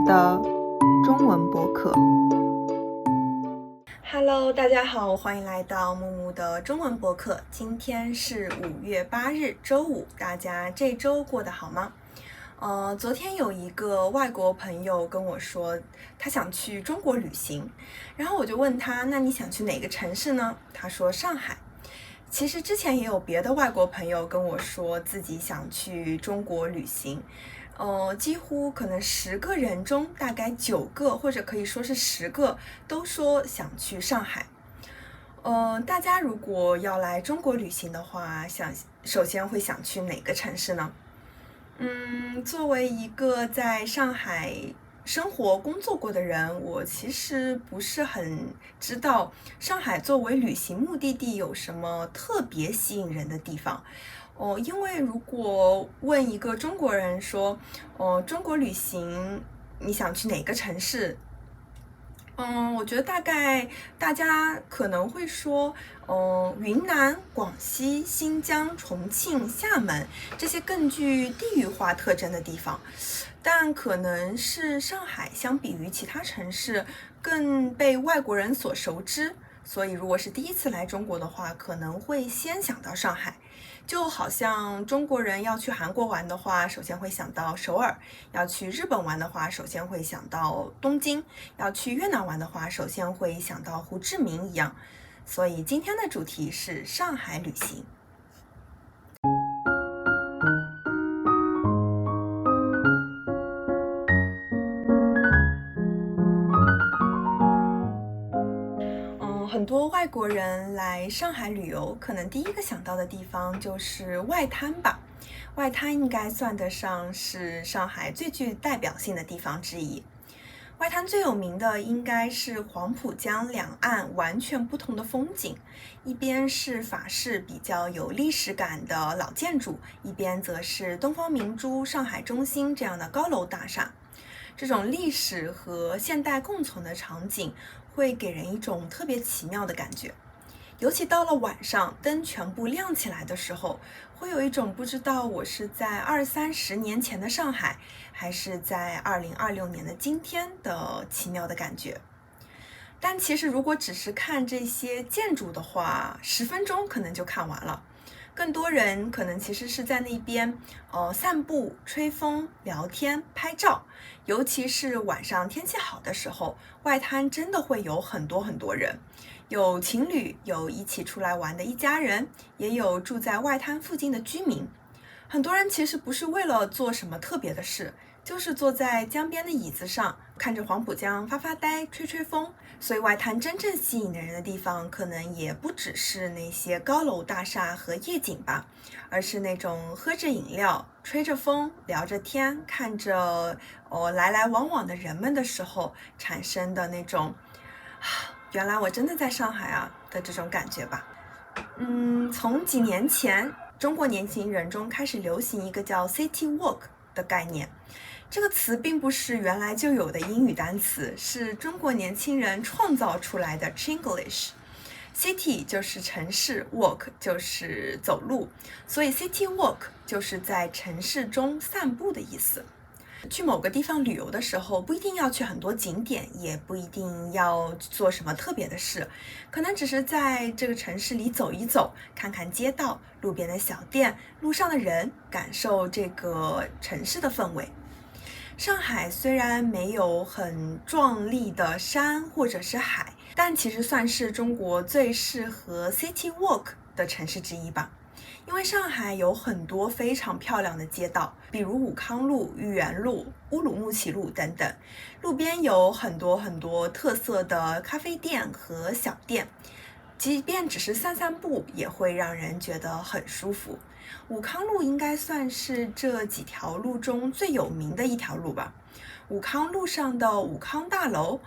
的中文播客。Hello， 大家好，欢迎来到木木的中文播客。今天是5月8日，周五，大家这周过得好吗？昨天有一个外国朋友跟我说，他想去中国旅行，然后我就问他，那你想去哪个城市呢？他说上海。其实之前也有别的外国朋友跟我说自己想去中国旅行，几乎可能10个人中大概9个或者可以说是10个都说想去上海。大家如果要来中国旅行的话，首先会想去哪个城市呢？作为一个在上海生活工作过的人，我其实不是很知道上海作为旅行目的地有什么特别吸引人的地方。因为如果问一个中国人说，中国旅行你想去哪个城市？我觉得大概大家可能会说，云南、广西、新疆、重庆、厦门这些更具地域化特征的地方，但可能是上海相比于其他城市更被外国人所熟知，所以如果是第一次来中国的话，可能会先想到上海。就好像中国人要去韩国玩的话，首先会想到首尔；要去日本玩的话，首先会想到东京；要去越南玩的话，首先会想到胡志明一样。所以今天的主题是上海旅行。很多外国人来上海旅游，可能第一个想到的地方就是外滩吧。外滩应该算得上是上海最具代表性的地方之一。外滩最有名的应该是黄浦江两岸完全不同的风景，一边是法式比较有历史感的老建筑，一边则是东方明珠、上海中心这样的高楼大厦。这种历史和现代共存的场景会给人一种特别奇妙的感觉，尤其到了晚上灯全部亮起来的时候，会有一种不知道我是在20-30年前的上海，还是在2026年的今天的奇妙的感觉。但其实如果只是看这些建筑的话，10分钟可能就看完了。更多人可能其实是在那边散步、吹风、聊天、拍照，尤其是晚上天气好的时候，外滩真的会有很多很多人，有情侣，有一起出来玩的一家人，也有住在外滩附近的居民。很多人其实不是为了做什么特别的事，就是坐在江边的椅子上，看着黄浦江发发呆、吹吹风。所以外滩真正吸引的人的地方，可能也不只是那些高楼大厦和夜景吧，而是那种喝着饮料、吹着风、聊着天、看着来来往往的人们的时候产生的那种原来我真的在上海啊的这种感觉吧。从几年前中国年轻人中开始流行一个叫 City Walk 的概念。这个词并不是原来就有的英语单词，是中国年轻人创造出来的 Chinglish。City 就是城市， walk 就是走路，所以 City Walk 就是在城市中散步的意思。去某个地方旅游的时候，不一定要去很多景点，也不一定要做什么特别的事，可能只是在这个城市里走一走，看看街道、路边的小店、路上的人，感受这个城市的氛围。上海虽然没有很壮丽的山或者是海，但其实算是中国最适合 City Walk 的城市之一吧。因为上海有很多非常漂亮的街道，比如武康路、豫园路、乌鲁木齐路等等，路边有很多很多特色的咖啡店和小店，即便只是散散步，也会让人觉得很舒服。武康路应该算是这几条路中最有名的一条路吧。武康路上的武康大楼，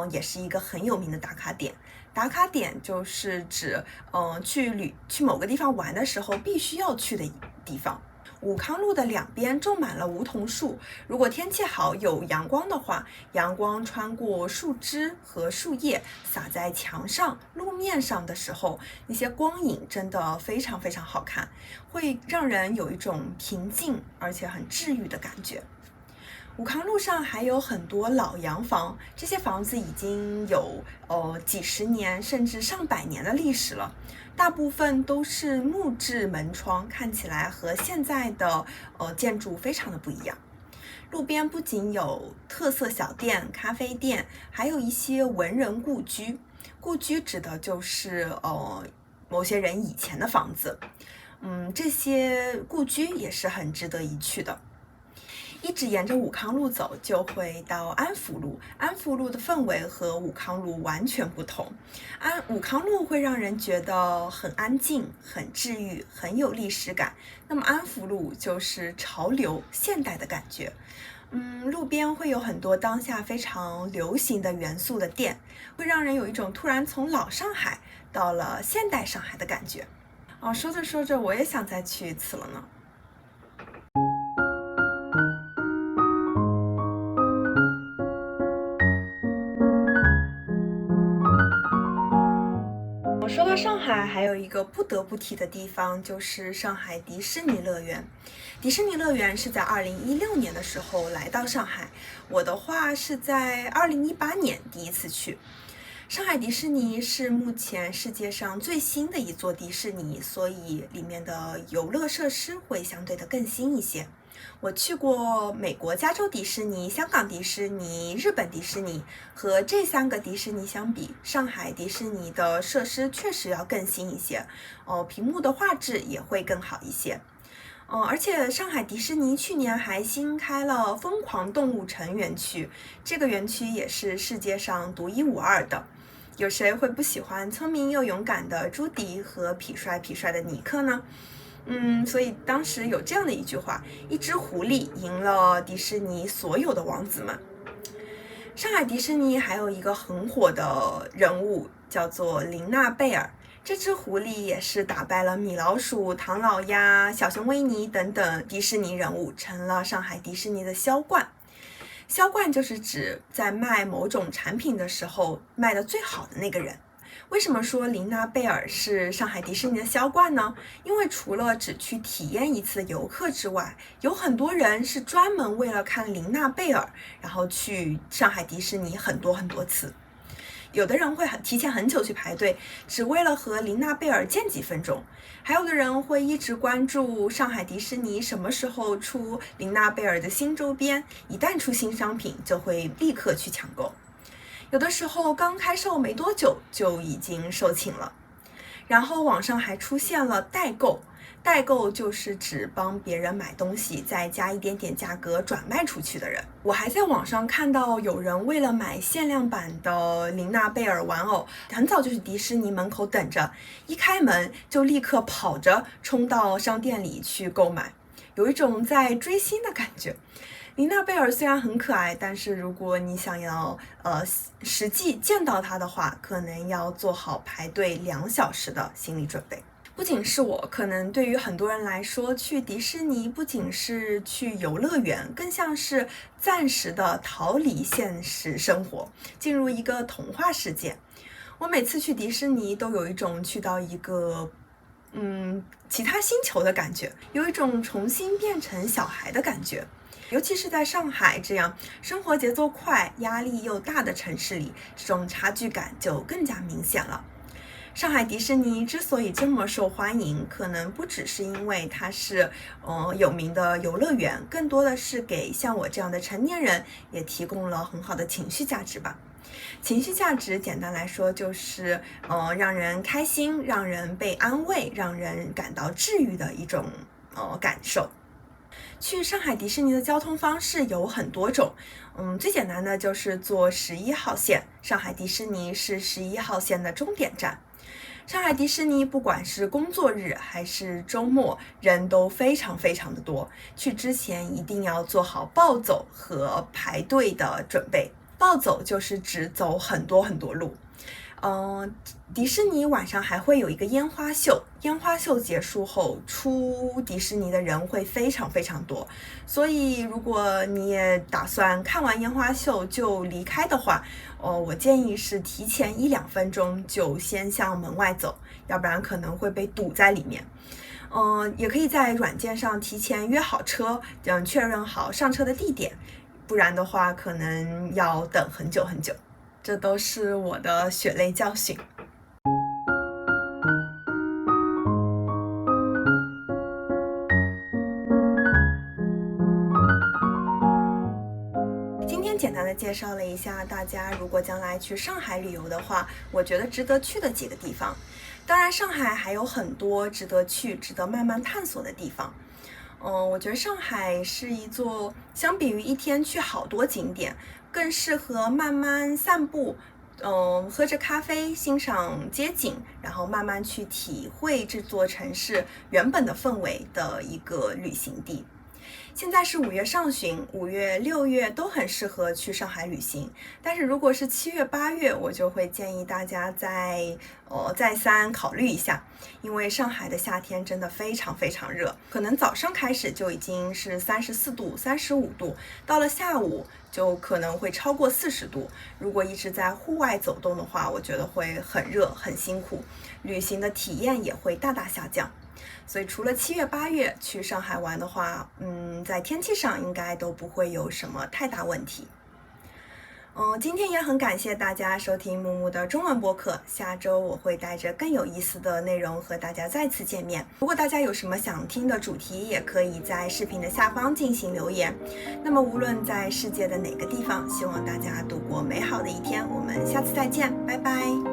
也是一个很有名的打卡点。打卡点就是指，去某个地方玩的时候必须要去的地方。武康路的两边种满了梧桐树，如果天气好有阳光的话，阳光穿过树枝和树叶洒在墙上、路面上的时候，那些光影真的非常非常好看，会让人有一种平静而且很治愈的感觉。武康路上还有很多老洋房，这些房子已经有几十年甚至上百年的历史了，大部分都是木质门窗，看起来和现在的建筑非常的不一样。路边不仅有特色小店、咖啡店，还有一些文人故居。故居指的就是某些人以前的房子。这些故居也是很值得一去的。一直沿着武康路走，就会到安福路。安福路的氛围和武康路完全不同。武康路会让人觉得很安静、很治愈、很有历史感。那么安福路就是潮流、现代的感觉。路边会有很多当下非常流行的元素的店，会让人有一种突然从老上海到了现代上海的感觉。说着说着，我也想再去一次了呢。说到上海，还有一个不得不提的地方，就是上海迪士尼乐园。迪士尼乐园是在2016年的时候来到上海，我的话是在2018年第一次去。上海迪士尼是目前世界上最新的一座迪士尼，所以里面的游乐设施会相对的更新一些。我去过美国加州迪士尼、香港迪士尼、日本迪士尼，和这3个迪士尼相比，上海迪士尼的设施确实要更新一些，屏幕的画质也会更好一些。而且上海迪士尼去年还新开了疯狂动物城园区，这个园区也是世界上独一无二的。有谁会不喜欢聪明又勇敢的朱迪和痞帅的尼克呢？所以当时有这样的一句话：一只狐狸赢了迪士尼所有的王子们。上海迪士尼还有一个很火的人物，叫做琳娜贝尔。这只狐狸也是打败了米老鼠、唐老鸭、小熊维尼等等迪士尼人物，成了上海迪士尼的销冠。销冠就是指在卖某种产品的时候卖得最好的那个人。为什么说琳娜贝尔是上海迪士尼的销冠呢？因为除了只去体验一次的游客之外，有很多人是专门为了看琳娜贝尔，然后去上海迪士尼很多次。有的人会提前很久去排队，只为了和琳娜贝尔见几分钟。还有的人会一直关注上海迪士尼什么时候出琳娜贝尔的新周边，一旦出新商品就会立刻去抢购。有的时候刚开售没多久就已经售罄了。然后网上还出现了代购，代购就是指帮别人买东西再加一点点价格转卖出去的人。我还在网上看到有人为了买限量版的琳娜贝尔玩偶，很早就去迪士尼门口等着，一开门就立刻跑着冲到商店里去购买，有一种在追星的感觉。琳娜贝尔虽然很可爱，但是如果你想要实际见到她的话，可能要做好排队2小时的心理准备。不仅是我，可能对于很多人来说，去迪士尼不仅是去游乐园，更像是暂时的逃离现实生活，进入一个童话世界。我每次去迪士尼都有一种去到一个其他星球的感觉，有一种重新变成小孩的感觉。尤其是在上海这样生活节奏快、压力又大的城市里，这种差距感就更加明显了。上海迪士尼之所以这么受欢迎，可能不只是因为它是有名的游乐园，更多的是给像我这样的成年人也提供了很好的情绪价值吧。情绪价值简单来说就是让人开心、让人被安慰、让人感到治愈的一种感受。去上海迪士尼的交通方式有很多种，最简单的就是坐11号线，上海迪士尼是11号线的终点站。上海迪士尼不管是工作日还是周末，人都非常的多，去之前一定要做好暴走和排队的准备。暴走就是指走很多路。迪士尼晚上还会有一个烟花秀，烟花秀结束后出迪士尼的人会非常多，所以如果你也打算看完烟花秀就离开的话，我建议是提前1-2分钟就先向门外走，要不然可能会被堵在里面。也可以在软件上提前约好车，确认好上车的地点，不然的话可能要等很久很久。这都是我的血泪教训。今天简单的介绍了一下大家如果将来去上海旅游的话，我觉得值得去的几个地方。当然上海还有很多值得去、值得慢慢探索的地方。我觉得上海是一座相比于一天去好多景点，更适合慢慢散步，喝着咖啡，欣赏街景，然后慢慢去体会这座城市原本的氛围的一个旅行地。现在是5月上旬，5月、6月都很适合去上海旅行。但是如果是7月、8月，我就会建议大家再三考虑一下，因为上海的夏天真的非常非常热，可能早上开始就已经是34度、35度，到了下午就可能会超过40度。如果一直在户外走动的话，我觉得会很热、很辛苦，旅行的体验也会大大下降。所以除了7月、8月去上海玩的话，在天气上应该都不会有什么太大问题。今天也很感谢大家收听木木的中文播客，下周我会带着更有意思的内容和大家再次见面。如果大家有什么想听的主题，也可以在视频的下方进行留言。那么无论在世界的哪个地方，希望大家度过美好的一天，我们下次再见，拜拜。